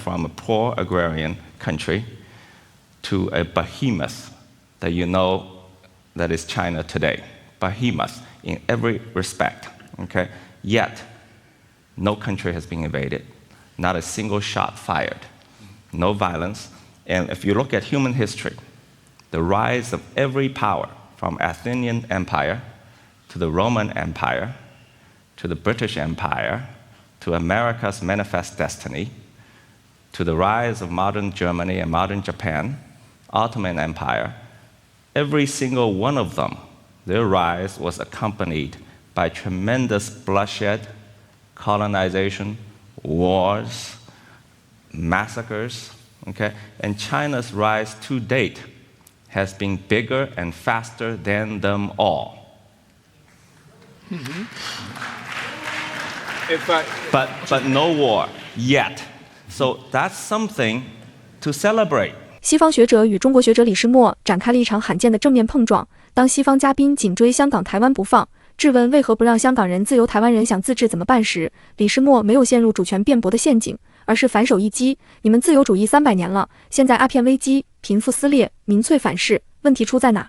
from a poor agrarian country to a behemoth that you know that is China today. Behemoth in every respect, okay? Yet, no country has been invaded, not a single shot fired, no violence. And if you look at human history, the rise of every power, from Athenian Empire to the Roman Empire, to the British Empire, to America's manifest destiny, to the rise of modern Germany and modern Japan, Ottoman Empire, every single one of them, their rise was accompanied by tremendous bloodshed, colonization, wars, massacres, okay? And China's rise to date has been bigger and faster than them all. Mm-hmm. But no war yet. So that's something to celebrate. 西方学者与中国学者李世默展开了一场罕见的正面碰撞。当西方嘉宾紧追香港、台湾不放，质问为何不让香港人自由、台湾人想自治怎么办时，李世默没有陷入主权辩驳的陷阱，而是反手一击：你们自由主义300年了，现在鸦片危机、贫富撕裂、民粹反噬，问题出在哪？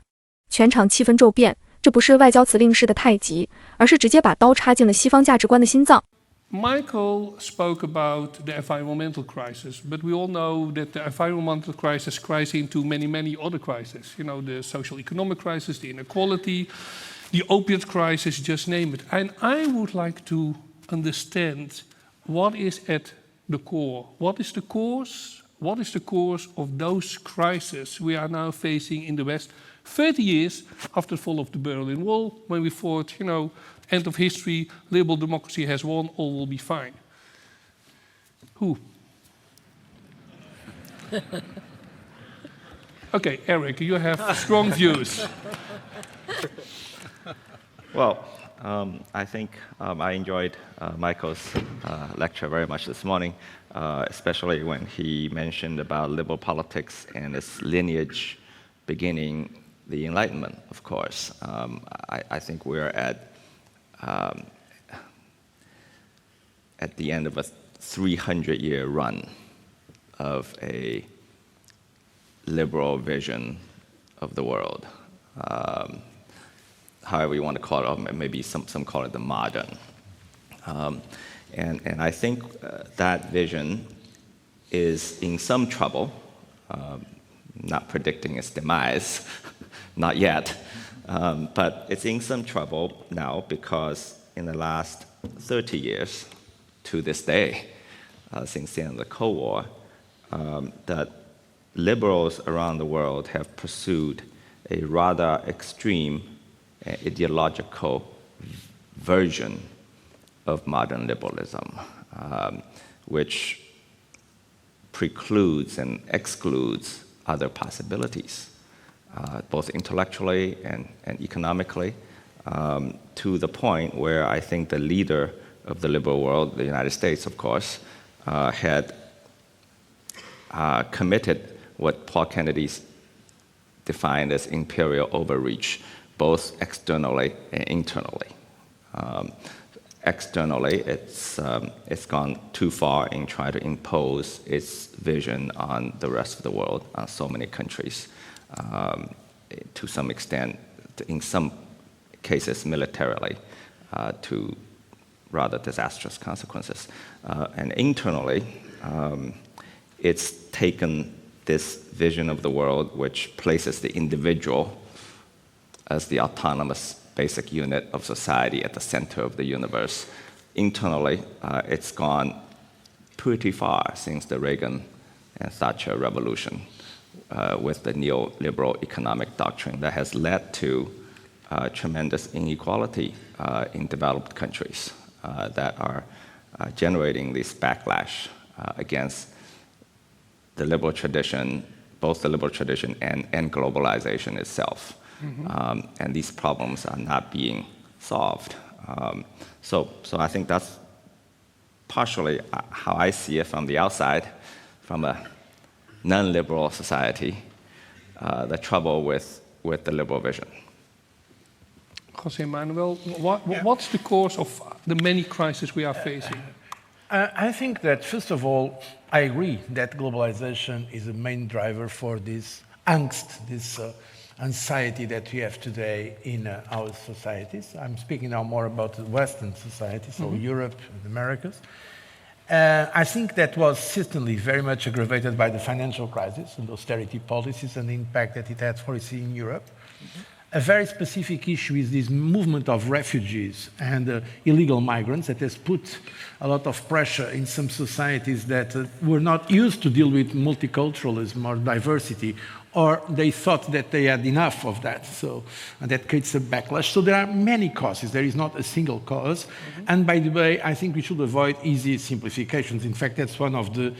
全场气氛骤变，这不是外交辞令式的太极，而是直接把刀插进了西方价值观的心脏。Michael spoke about the environmental crisis, but we all know that the environmental crisis cries into many other crises. You know, the social economic crisis, the inequality, the opiate crisis, just name it. And I would like to understand what is at the core. What is the cause? What is the cause of those crises we are now facing in the West 30 years after the fall of the Berlin Wall, when we thought, you know, end of history, liberal democracy has won, all will be fine. Who? Okay, Eric, you have strong views. Well, I think I enjoyed Michael's lecture very much this morning, especially when he mentioned about liberal politics and its lineage beginning the Enlightenment, of course. I think we're at the end of a 300-year run of a liberal vision of the world. However you want to call it, or maybe some call it the modern. And I think that vision is in some trouble, not predicting its demise, not yet. But it's in some trouble now because in the last 30 years to this day, since the end of the Cold War, that liberals around the world have pursued a rather extreme ideological version of modern liberalism, which precludes and excludes other possibilities. Both intellectually and economically, to the point where I think the leader of the liberal world, the United States, of course, had committed what Paul Kennedy defined as imperial overreach, both externally and internally. Externally, it's gone too far in trying to impose its vision on the rest of the world, on so many countries. To some extent, in some cases militarily, to rather disastrous consequences. And internally, it's taken this vision of the world which places the individual as the autonomous basic unit of society at the center of the universe. Internally, it's gone pretty far since the Reagan and Thatcher revolution. With the neoliberal economic doctrine that has led to tremendous inequality in developed countries that are generating this backlash against the liberal tradition, both the liberal tradition and globalization itself. Mm-hmm. And these problems are not being solved. So I think that's partially how I see it from the outside, from a non-liberal society, the trouble with the liberal vision. José Manuel, what's the cause of the many crises we are facing? I think that, first of all, I agree that globalization is a main driver for this angst, this anxiety that we have today in our societies. I'm speaking now more about the Western society, so Europe and Americas. I think that was certainly very much aggravated by the financial crisis and austerity policies and the impact that it had for us in Europe. A very specific issue is this movement of refugees and illegal migrants that has put a lot of pressure in some societies that were not used to deal with multiculturalism or diversity, or they thought that they had enough of that. So and that creates a backlash. So there are many causes. There is not a single cause. And by the way, I think we should avoid easy simplifications. In fact, that's one of the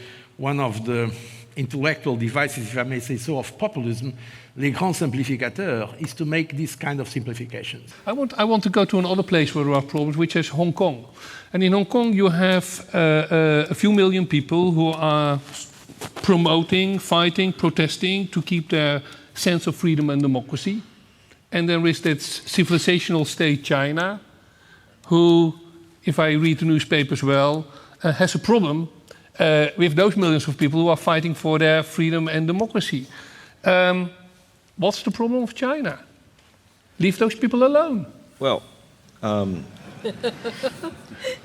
intellectual devices, if I may say so, of populism, les grands simplificateurs, is to make this kind of simplifications. I want to go to another place where there are problems, which is Hong Kong. And in Hong Kong, you have a few million people who are promoting, fighting, protesting to keep their sense of freedom and democracy. And there is that civilizational state, China, who, if I read the newspapers well, has a problem with those millions of people who are fighting for their freedom and democracy. What's the problem of China? Leave those people alone. Well,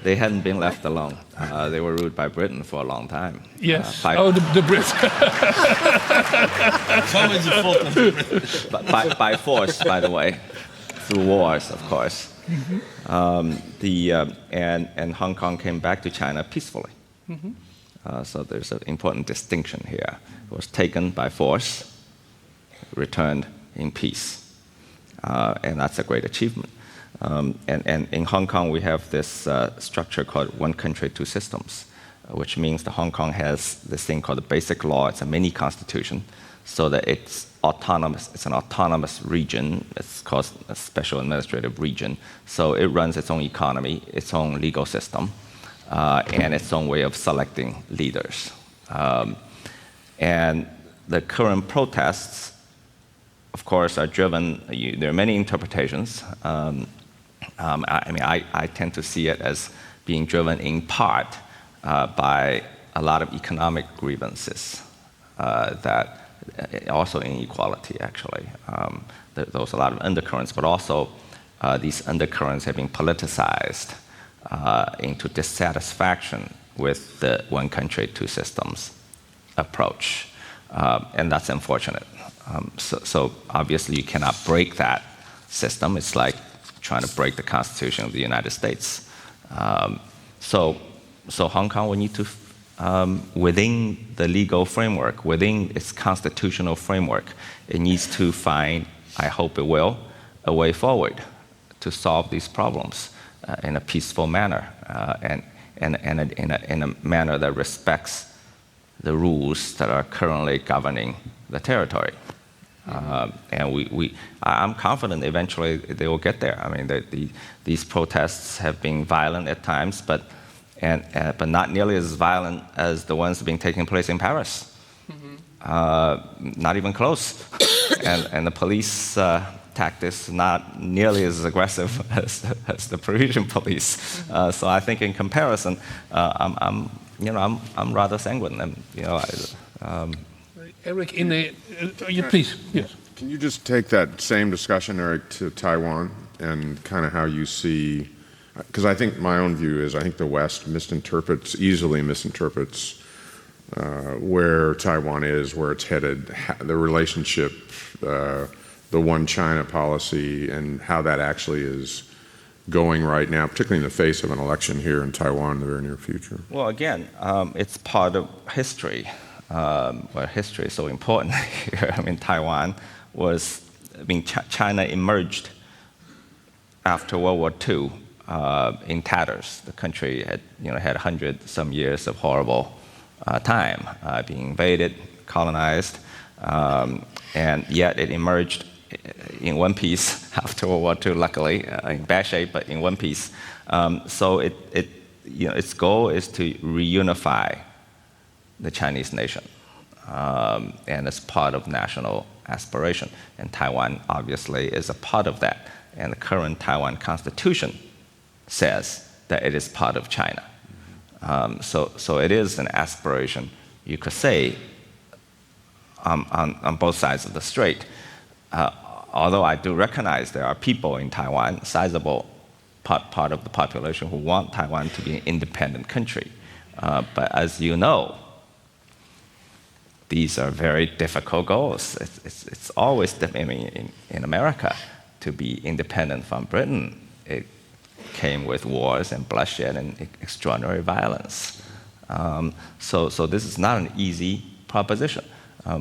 they hadn't been left alone. They were ruled by Britain for a long time. Yes. The Brits. It's always the fault of the British. by force, by the way, through wars, of course. And Hong Kong came back to China peacefully. So there's an important distinction here. It was taken by force, returned in peace. And that's a great achievement. And in Hong Kong, we have this structure called one country, two systems, which means that Hong Kong has this thing called the basic law. It's a mini constitution, so that it's autonomous. It's an autonomous region. It's called a special administrative region. So it runs its own economy, its own legal system, and its own way of selecting leaders. And the current protests, of course, are driven. There are many interpretations. I tend to see it as being driven in part by a lot of economic grievances that also inequality, actually. There's a lot of undercurrents, but also these undercurrents have been politicized into dissatisfaction with the one country, two systems approach. And that's unfortunate. So obviously you cannot break that system. It's like trying to break the Constitution of the United States. So Hong Kong will need to, within the legal framework, within its constitutional framework, it needs to find, I hope it will, a way forward to solve these problems in a peaceful manner and in a manner that respects the rules that are currently governing the territory. And I'm confident eventually they will get there. I mean, these protests have been violent at times, but not nearly as violent as the ones being taking place in Paris. Not even close. and the police tactics not nearly as aggressive as the Parisian police. So I think in comparison, I'm rather sanguine. And, Eric, please. Yes. Can you just take that same discussion, Eric, to Taiwan and kind of how you see, because I think my own view is I think the West easily misinterprets where Taiwan is, where it's headed, the relationship, the one China policy, and how that actually is going right now, particularly in the face of an election here in Taiwan in the very near future. Well, again, it's part of history. Why history is so important here. I mean, China emerged after World War II in tatters. The country had 100-some years of horrible time, being invaded, colonized, and yet it emerged in one piece after World War II. Luckily, in bad shape, but in one piece. So its goal is to reunify the Chinese nation, and it's part of national aspiration. And Taiwan obviously is a part of that. And the current Taiwan constitution says that it is part of China. So it is an aspiration, you could say, on both sides of the strait. Although I do recognize there are people in Taiwan, sizable part of the population, who want Taiwan to be an independent country. But as you know, these are very difficult goals. It's always, in America, to be independent from Britain, it came with wars and bloodshed and extraordinary violence. So this is not an easy proposition. I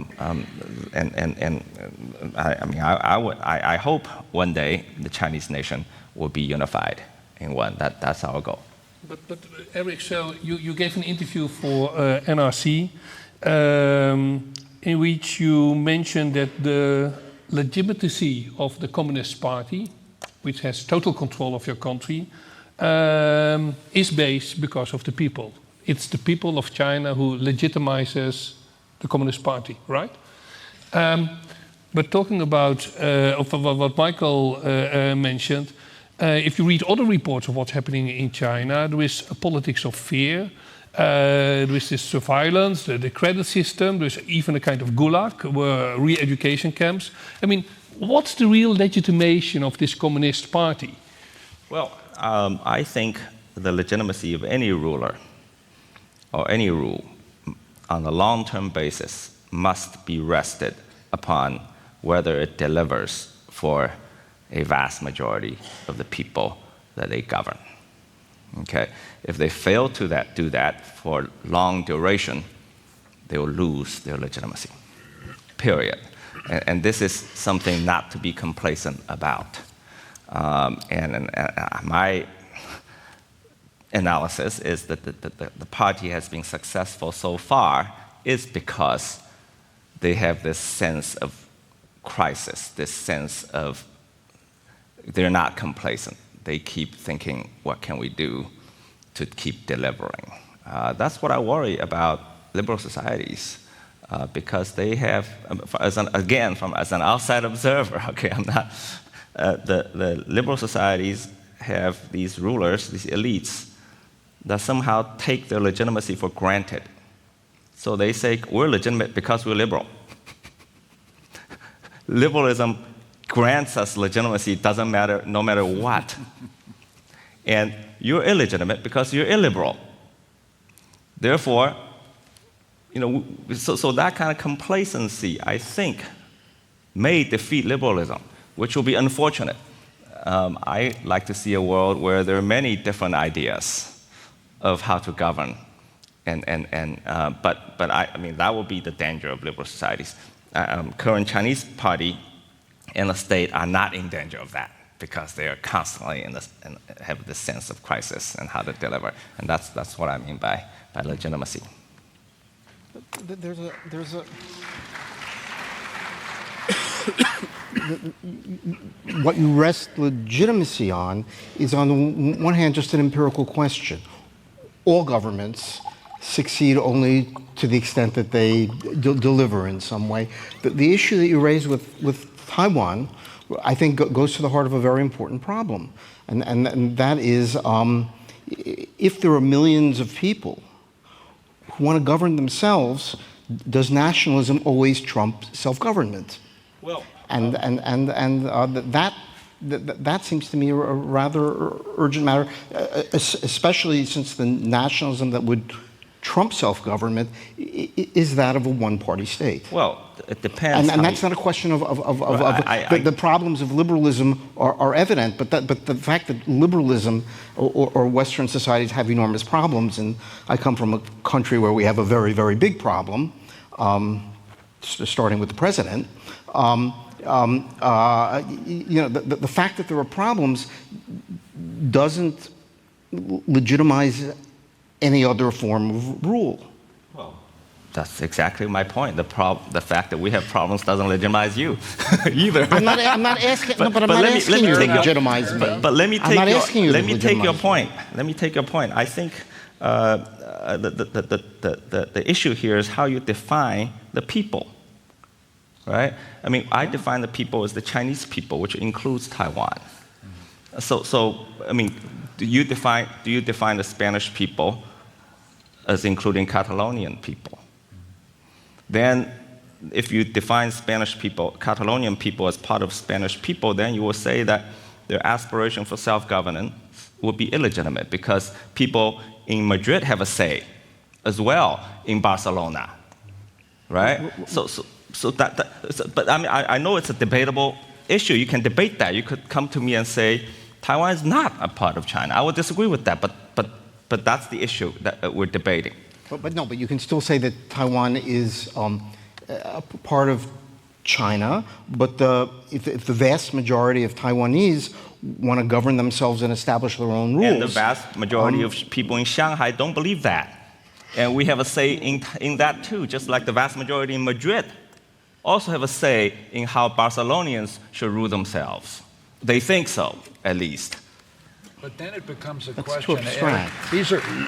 hope one day the Chinese nation will be unified in one. That's our goal. But Eric, so you gave an interview for NRC in which you mentioned that the legitimacy of the Communist Party, which has total control of your country, is based because of the people. It's the people of China who legitimizes the Communist Party, right? But talking about what Michael mentioned, if you read other reports of what's happening in China, there is a politics of fear. There is this surveillance, the credit system. There's even a kind of gulag, re-education camps. I mean, what's the real legitimation of this Communist Party? Well, I think the legitimacy of any ruler or any rule on a long-term basis must be rested upon whether it delivers for a vast majority of the people that they govern. Okay? If they fail to do that for long duration, they will lose their legitimacy, period. And this is something not to be complacent about. My analysis is that the party has been successful so far is because they have this sense of crisis, this sense of they're not complacent. They keep thinking, what can we do to keep delivering? That's what I worry about liberal societies, because they have, as an outside observer, okay, I'm not, the liberal societies have these rulers, these elites, that somehow take their legitimacy for granted. So they say, we're legitimate because we're liberal. Liberalism grants us legitimacy, doesn't matter, no matter what. And you're illegitimate because you're illiberal. Therefore, so that kind of complacency, I think, may defeat liberalism, which will be unfortunate. I like to see a world where there are many different ideas of how to govern, but that will be the danger of liberal societies. Current Chinese party and the state are not in danger of that because they are constantly have this sense of crisis and how to deliver, and that's what I mean by legitimacy. There's a what you rest legitimacy on is, on the one hand, just an empirical question. All governments succeed only to the extent that they deliver in some way. The issue that you raised with Taiwan, I think, goes to the heart of a very important problem. And that is, if there are millions of people who want to govern themselves, does nationalism always trump self-government? Well, that seems to me a rather urgent matter, especially since the nationalism that would trump self-government is that of a one-party state. Well, it depends. And that's not a question of the problems of liberalism are evident, but the fact that liberalism or Western societies have enormous problems, and I come from a country where we have a very, very big problem, starting with the president. The fact that there are problems doesn't legitimize any other form of rule. Well, that's exactly my point. The fact that we have problems doesn't legitimize you either. I'm not asking. But I'm not asking you to legitimize me. But let me take your point. Let me take your point. I think the issue here is how you define the people. Right? I mean, I define the people as the Chinese people, which includes Taiwan. So I mean, do you define the Spanish people as including Catalonian people. Then if you define Spanish people, Catalonian people as part of Spanish people, then you will say that their aspiration for self-governance would be illegitimate because people in Madrid have a say as well in Barcelona, right? But I mean, I know it's a debatable issue. You can debate that. You could come to me and say, Taiwan is not a part of China. I would disagree with that, but that's the issue that we're debating. But you can still say that Taiwan is a part of China, but if the vast majority of Taiwanese want to govern themselves and establish their own rules. And the vast majority of people in Shanghai don't believe that. And we have a say in that too, just like the vast majority in Madrid also have a say in how Barcelonians should rule themselves. They think so, at least. But then it becomes a That's question. too abstract.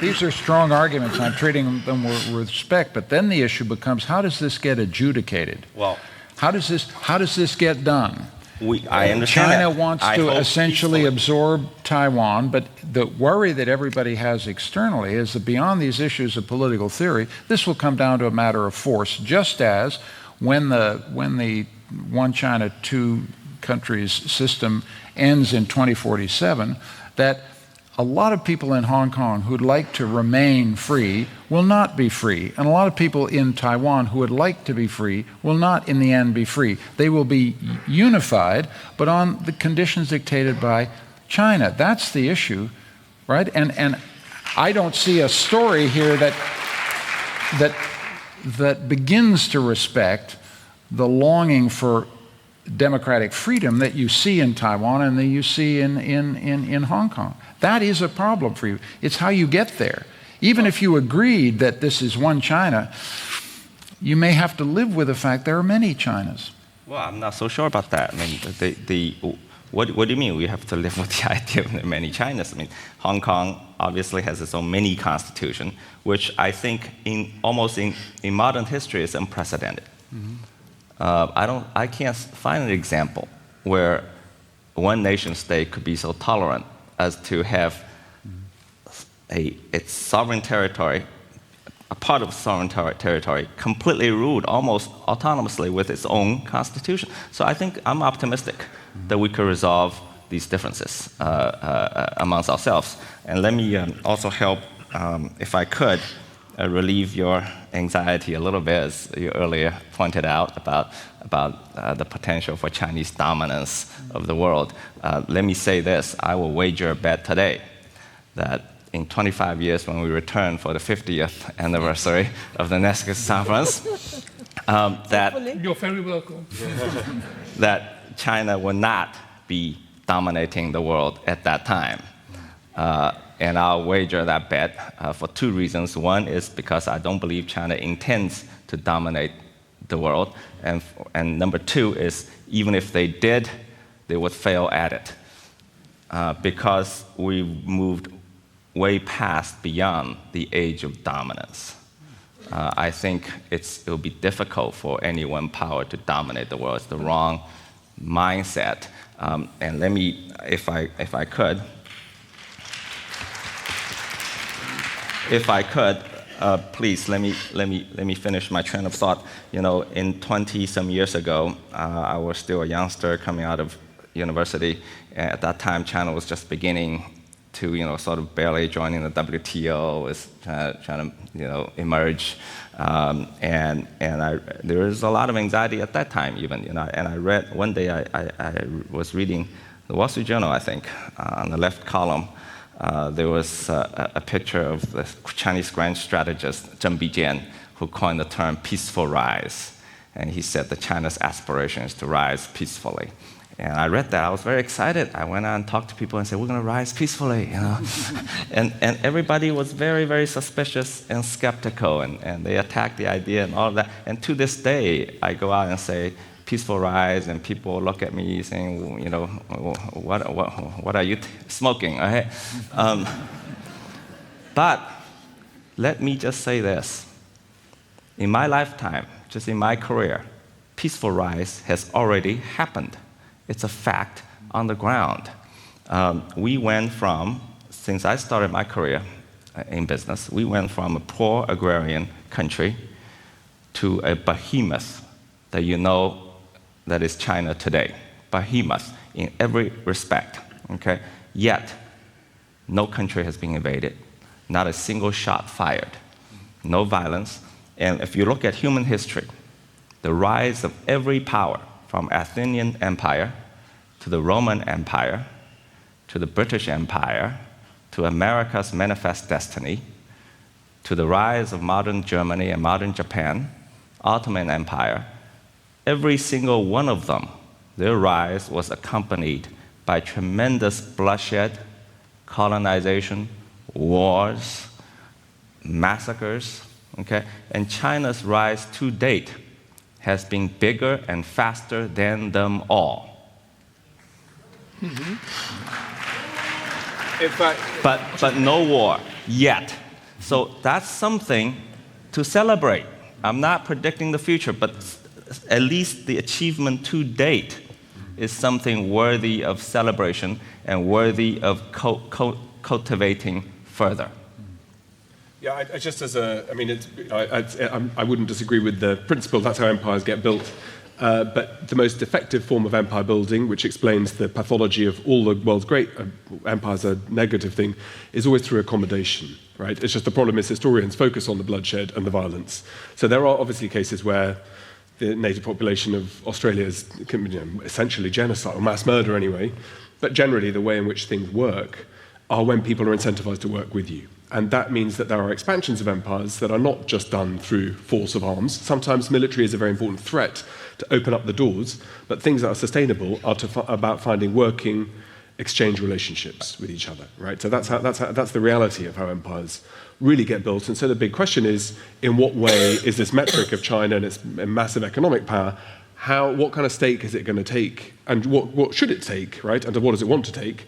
These are strong arguments. I'm treating them with respect. But then the issue becomes: how does this get adjudicated? Well, how does this get done? I understand China that. wants I to hope essentially peacefully. absorb Taiwan, but the worry that everybody has externally is that beyond these issues of political theory, this will come down to a matter of force, just as when the one China, two countries system ends in 2047, that a lot of people in Hong Kong who'd like to remain free will not be free. And a lot of people in Taiwan who would like to be free will not in the end be free. They will be unified, but on the conditions dictated by China. That's the issue, right? And I don't see a story here that begins to respect the longing for democratic freedom that you see in Taiwan and that you see in Hong Kong. That is a problem for you. It's how you get there. Even if you agreed that this is one China, you may have to live with the fact there are many Chinas. Well, I'm not so sure about that. I mean, what do you mean we have to live with the idea of the many Chinas? I mean, Hong Kong obviously has its own mini constitution, which I think in modern history is unprecedented. Mm-hmm. I can't find an example where one nation state could be so tolerant as to have its sovereign territory, a part of sovereign territory, completely ruled almost autonomously with its own constitution. So I think I'm optimistic that we could resolve these differences amongst ourselves. And let me also help, if I could, relieve your anxiety a little bit, as you earlier pointed out about the potential for Chinese dominance of the world. Let me say this: I will wager a bet today that in 25 years, when we return for the 50th anniversary of the Nationalism conference, that You're very welcome. that China will not be dominating the world at that time. And I'll wager that bet for two reasons. One is because I don't believe China intends to dominate the world. And number two is, even if they did, they would fail at it. Because we moved way past beyond the age of dominance. I think it'll be difficult for any one power to dominate the world. It's the wrong mindset. And let me, if I could, please let me finish my train of thought. You know, in 20-some years ago, I was still a youngster coming out of university. At that time, China was just beginning to, sort of barely joining the WTO, was trying to, emerge. And there was a lot of anxiety at that time, even. And I read one day I was reading the Wall Street Journal, I think, on the left column. There was a picture of the Chinese grand strategist Zheng Bijian, who coined the term peaceful rise. And he said that China's aspiration is to rise peacefully. And I read that. I was very excited. I went out and talked to people and said, we're going to rise peacefully. and everybody was very, very suspicious and skeptical. And they attacked the idea and all of that. And to this day, I go out and say, peaceful rise, and people look at me saying, what are you smoking? Okay? But let me just say this. In my lifetime, just in my career, peaceful rise has already happened. It's a fact on the ground. We went from, since I started my career, in business. We went from a poor agrarian country to a behemoth that you know that is China today. Behemoth in every respect, okay? Yet, no country has been invaded, not a single shot fired, no violence. And if you look at human history, the rise of every power, from Athenian Empire to the Roman Empire, to the British Empire, to America's manifest destiny, to the rise of modern Germany and modern Japan, Ottoman Empire, every single one of them, their rise was accompanied by tremendous bloodshed, colonization, wars, massacres, okay? And China's rise to date has been bigger and faster than them all. Mm-hmm. In fact, but no war yet. So that's something to celebrate. I'm not predicting the future, but at least the achievement to date is something worthy of celebration and worthy of cultivating further. yeah, I just as a, I mean, I wouldn't disagree with the principle. That's how empires get built. But the most effective form of empire building, which explains the pathology of all the world's great empires, a negative thing, is always through accommodation, right? It's just the problem is historians focus on the bloodshed and the violence. So there are obviously cases where the native population of Australia is essentially genocide, or mass murder anyway. But generally, the way in which things work are when people are incentivized to work with you. And that means that there are expansions of empires that are not just done through force of arms. Sometimes military is a very important threat to open up the doors, but things that are sustainable are about finding working exchange relationships with each other, right? So that's the reality of how empires really get built. And so the big question is, in what way is this metric of China and its massive economic power, what kind of stake is it going to take, and what should it take, right? And what does it want to take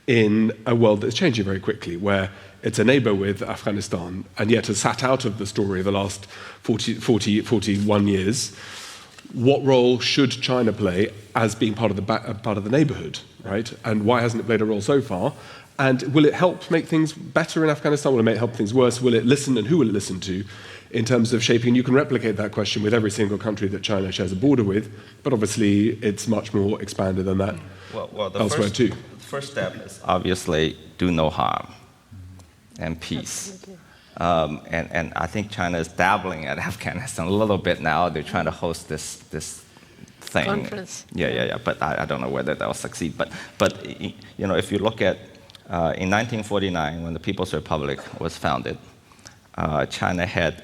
in a world that's changing very quickly, where it's a neighbor with Afghanistan, and yet has sat out of the story of the last 41 years. What role should China play as being part of the neighborhood, right? And why hasn't it played a role so far? And will it help make things better in Afghanistan? Will it help things worse? Will it listen, and who will it listen to in terms of shaping? And you can replicate that question with every single country that China shares a border with, but obviously it's much more expanded than that elsewhere too. The first step is obviously do no harm and peace. And I think China is dabbling at Afghanistan a little bit now. They're trying to host this thing. Conference. Yeah. But I don't know whether they'll succeed. But you know, if you look at in 1949, when the People's Republic was founded, China had,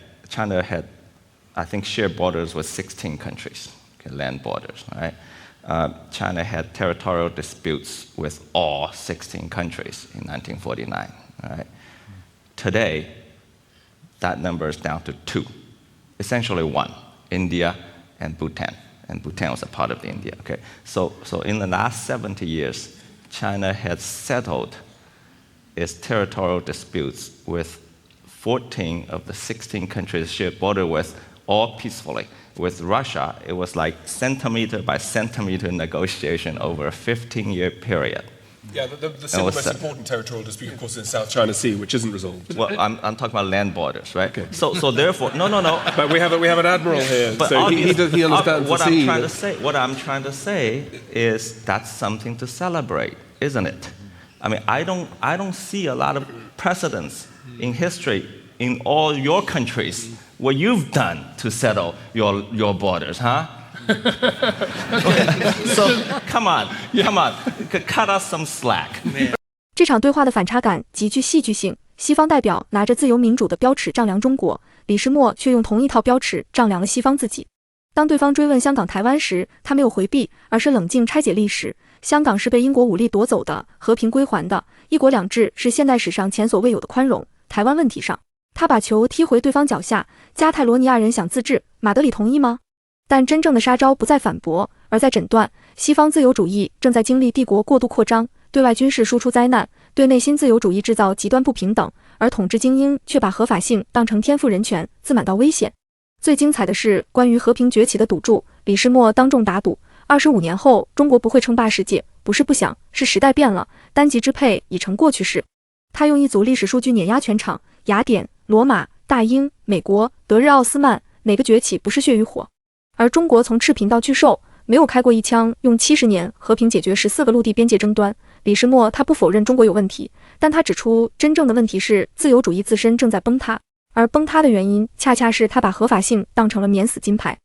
I think, shared borders with 16 countries, okay, land borders, right? China had territorial disputes with all 16 countries in 1949, right? Today, that number is down to 2, essentially 1, India and Bhutan. And Bhutan was a part of India, okay? So in the last 70 years, China has settled its territorial disputes with 14 of the 16 countries it shared border with, all peacefully. With Russia, it was like centimeter by centimeter negotiation over a 15-year period. Yeah, the single most important territorial dispute, of course, is in South China Sea, which isn't resolved. Well, I'm talking about land borders, right? Okay. So therefore, no. But we have an admiral here, But so he understands what the sea. What I'm trying to say is that's something to celebrate, isn't it? I mean, I don't see a lot of precedents in history in all your countries what you've done to settle your borders, huh? Okay. So come on, cut us some slack. 这场对话的反差感极具戏剧性。西方代表拿着自由民主的标尺丈量中国，李世默却用同一套标尺丈量了西方自己。当对方追问香港、台湾时，他没有回避，而是冷静拆解历史。香港是被英国武力夺走的，和平归还的；一国两制是现代史上前所未有的宽容。台湾问题上，他把球踢回对方脚下。加泰罗尼亚人想自治，马德里同意吗？但真正的杀招不在反驳，而在诊断。西方自由主义正在经历帝国过度扩张，对外军事输出灾难，对内新自由主义制造极端不平等，而统治精英却把合法性当成天赋人权，自满到危险。最精彩的是关于和平崛起的赌注，李世默当众打赌，25年后中国不会称霸世界，不是不想，是时代变了，单极支配已成过去式。他用一组历史数据碾压全场，雅典、罗马、大英、美国、德日奥斯曼，哪个崛起不是血与火？而中国从赤贫到巨兽，没有开过一枪，用70年和平解决14个陆地边界争端。李世默他不否认中国有问题，但他指出真正的问题是自由主义自身正在崩塌，而崩塌的原因恰恰是他把合法性当成了免死金牌。